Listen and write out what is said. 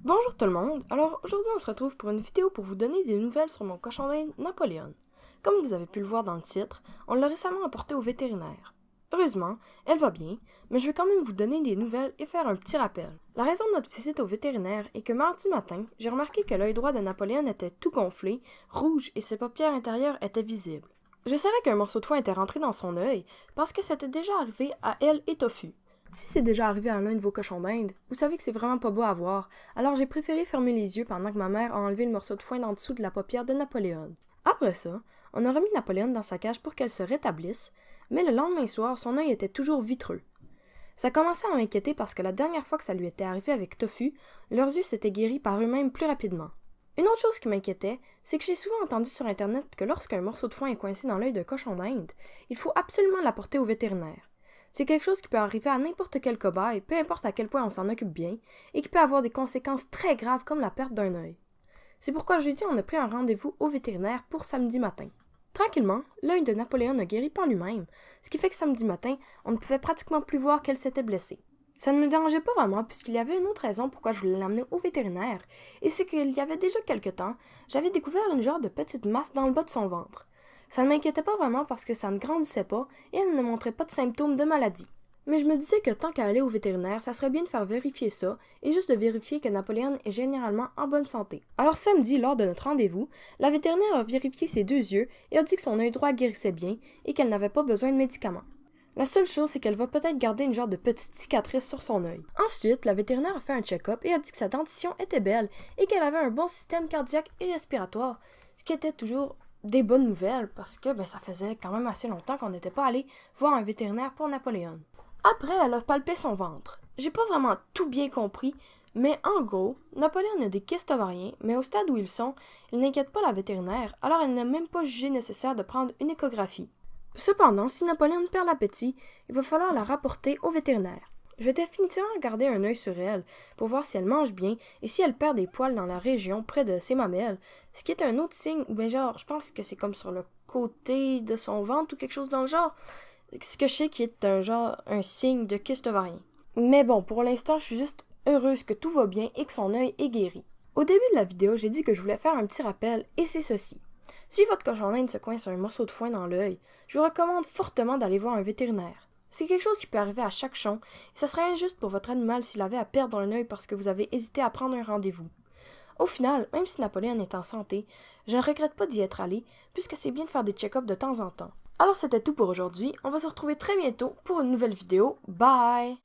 Bonjour tout le monde, alors aujourd'hui on se retrouve pour une vidéo pour vous donner des nouvelles sur mon cochon d'Inde Napoléon. Comme vous avez pu le voir dans le titre, on l'a récemment apporté au vétérinaire. Heureusement, elle va bien, mais je vais quand même vous donner des nouvelles et faire un petit rappel. La raison de notre visite au vétérinaire est que mardi matin, j'ai remarqué que l'œil droit de Napoléon était tout gonflé, rouge et ses paupières intérieures étaient visibles. Je savais qu'un morceau de foin était rentré dans son œil parce que c'était déjà arrivé à elle et Tofu. Si c'est déjà arrivé à l'un de vos cochons d'Inde, vous savez que c'est vraiment pas beau à voir, alors j'ai préféré fermer les yeux pendant que ma mère a enlevé le morceau de foin d'en dessous de la paupière de Napoléon. Après ça, on a remis Napoléon dans sa cage pour qu'elle se rétablisse, mais le lendemain soir, son œil était toujours vitreux. Ça commençait à m'inquiéter parce que la dernière fois que ça lui était arrivé avec Tofu, leurs yeux s'étaient guéris par eux-mêmes plus rapidement. Une autre chose qui m'inquiétait, c'est que j'ai souvent entendu sur Internet que lorsqu'un morceau de foin est coincé dans l'œil d'un cochon d'Inde, il faut absolument l'apporter au vétérinaire. C'est quelque chose qui peut arriver à n'importe quel cobaye, peu importe à quel point on s'en occupe bien, et qui peut avoir des conséquences très graves comme la perte d'un œil. C'est pourquoi jeudi, on a pris un rendez-vous au vétérinaire pour samedi matin. Tranquillement, l'œil de Napoléon a guéri par lui-même, ce qui fait que samedi matin, on ne pouvait pratiquement plus voir qu'elle s'était blessée. Ça ne me dérangeait pas vraiment puisqu'il y avait une autre raison pourquoi je voulais l'amener au vétérinaire, et c'est qu'il y avait déjà quelque temps, j'avais découvert une genre de petite masse dans le bas de son ventre. Ça ne m'inquiétait pas vraiment parce que ça ne grandissait pas et elle ne montrait pas de symptômes de maladie. Mais je me disais que tant qu'à aller au vétérinaire, ça serait bien de faire vérifier ça et juste de vérifier que Napoléon est généralement en bonne santé. Alors samedi, lors de notre rendez-vous, la vétérinaire a vérifié ses deux yeux et a dit que son œil droit guérissait bien et qu'elle n'avait pas besoin de médicaments. La seule chose, c'est qu'elle va peut-être garder une genre de petite cicatrice sur son œil. Ensuite, la vétérinaire a fait un check-up et a dit que sa dentition était belle et qu'elle avait un bon système cardiaque et respiratoire, ce qui était toujours des bonnes nouvelles parce que ça faisait quand même assez longtemps qu'on n'était pas allé voir un vétérinaire pour Napoléon. Après, elle a palpé son ventre. J'ai pas vraiment tout bien compris, mais en gros, Napoléon a des kystes ovariens, mais au stade où ils sont, ils n'inquiètent pas la vétérinaire, alors elle n'a même pas jugé nécessaire de prendre une échographie. Cependant, si Napoléon perd l'appétit, il va falloir la rapporter au vétérinaire. Je vais définitivement garder un œil sur elle pour voir si elle mange bien et si elle perd des poils dans la région près de ses mamelles, ce qui est un autre signe, ou bien genre, je pense que c'est comme sur le côté de son ventre ou quelque chose dans le genre, ce que je sais qui est un signe de kyste ovarien. Mais bon, pour l'instant, je suis juste heureuse que tout va bien et que son œil est guéri. Au début de la vidéo, j'ai dit que je voulais faire un petit rappel et c'est ceci. Si votre cochon d'Inde se coince un morceau de foin dans l'œil, je vous recommande fortement d'aller voir un vétérinaire. C'est quelque chose qui peut arriver à chaque chon, et ça serait injuste pour votre animal s'il avait à perdre un œil parce que vous avez hésité à prendre un rendez-vous. Au final, même si Napoléon est en santé, je ne regrette pas d'y être allé, puisque c'est bien de faire des check-ups de temps en temps. Alors c'était tout pour aujourd'hui, on va se retrouver très bientôt pour une nouvelle vidéo. Bye!